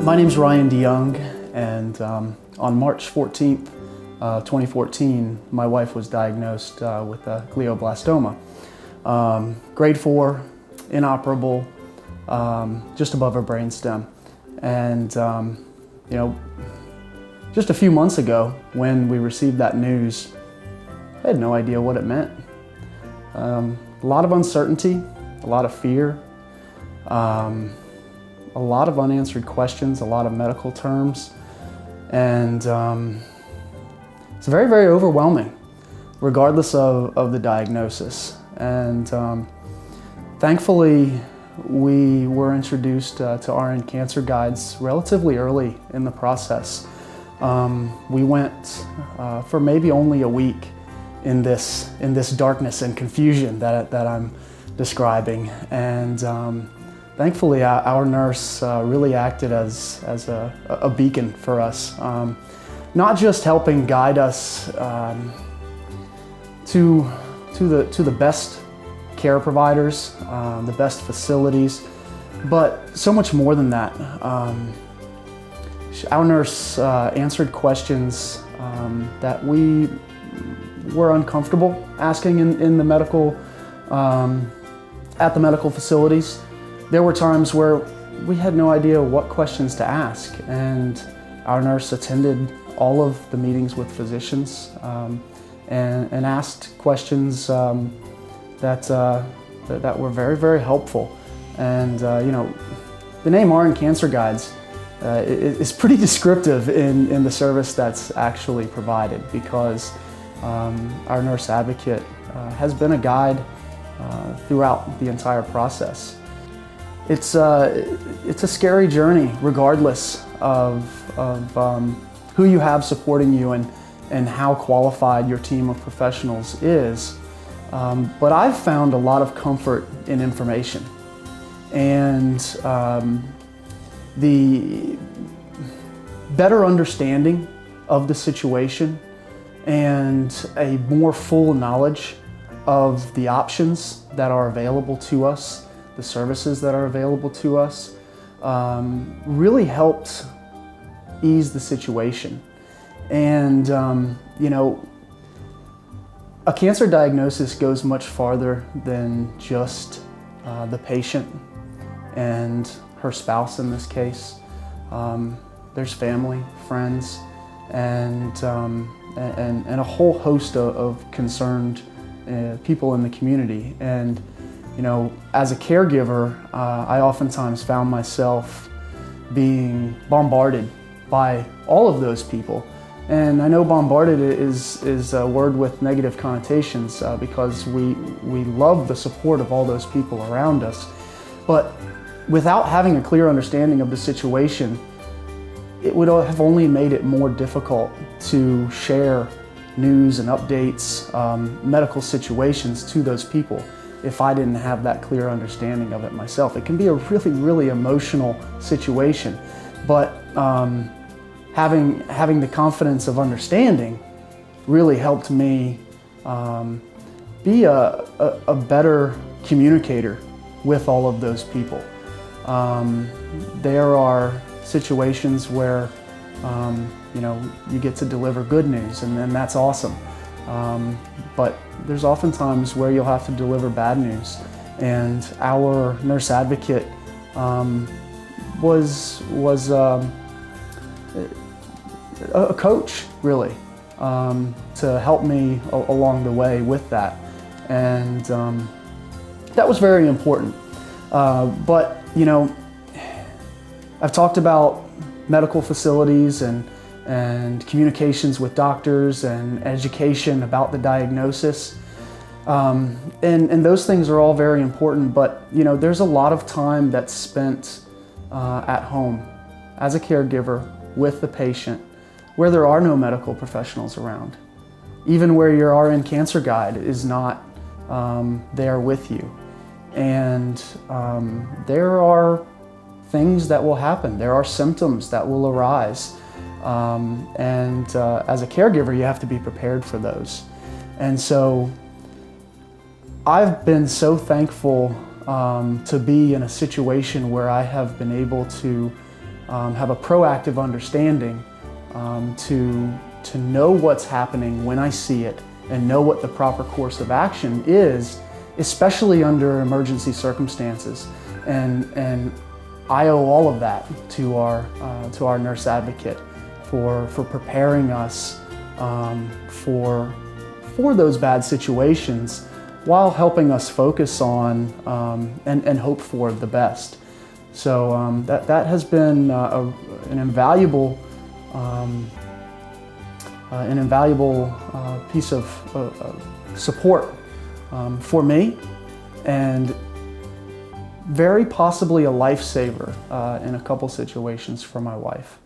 My name's Ryan DeJong, and on March 14th, 2014, my wife was diagnosed with a glioblastoma. Grade 4, inoperable, just above her brainstem. And just a few months ago, when we received that news, I had no idea what it meant. A lot of uncertainty, a lot of fear, a lot of unanswered questions, a lot of medical terms, and it's very, very overwhelming, regardless of the diagnosis. And thankfully, we were introduced to RN Cancer Guides relatively early in the process. We went for maybe only a week in this darkness and confusion that I'm describing, and thankfully our nurse really acted as a beacon for us, not just helping guide us to the best care providers, the best facilities, but so much more than that. Our nurse answered questions that we were uncomfortable asking in the medical, at the medical facilities. There were times where we had no idea what questions to ask, and our nurse attended all of the meetings with physicians and asked questions that were very, very helpful. And the name RN Cancer Guides is pretty descriptive in the service that's actually provided, because our nurse advocate has been a guide throughout the entire process. It's a scary journey, regardless of who you have supporting you and how qualified your team of professionals is. But I've found a lot of comfort in information, and the better understanding of the situation and a more full knowledge of the options that are available to us, the services that are available to us, really helped ease the situation. And a cancer diagnosis goes much farther than just the patient and her spouse in this case. There's family, friends, and a whole host of concerned people in the community. And as a caregiver, I oftentimes found myself being bombarded by all of those people. And I know bombarded is a word with negative connotations because we love the support of all those people around us. But without having a clear understanding of the situation, it would have only made it more difficult to share news and updates, medical situations to those people if I didn't have that clear understanding of it myself. It can be a really, really emotional situation, but having the confidence of understanding really helped me be a better communicator with all of those people. There are situations where you get to deliver good news, and that's awesome. But there's often times where you'll have to deliver bad news, and our nurse advocate was a coach, really, to help me along the way with that, and that was very important. But I've talked about medical facilities and communications with doctors and education about the diagnosis. And those things are all very important, but there's a lot of time that's spent at home as a caregiver with the patient where there are no medical professionals around, even where your RN Cancer Guide is not there with you. And there are things that will happen. There are symptoms that will arise. As a caregiver, you have to be prepared for those. And so I've been so thankful to be in a situation where I have been able to have a proactive understanding to know what's happening when I see it and know what the proper course of action is, especially under emergency circumstances. And I owe all of that to our nurse advocate for preparing us for those bad situations while helping us focus on and hope for the best. So that has been an invaluable piece of support for me, and very possibly a lifesaver in a couple situations for my wife.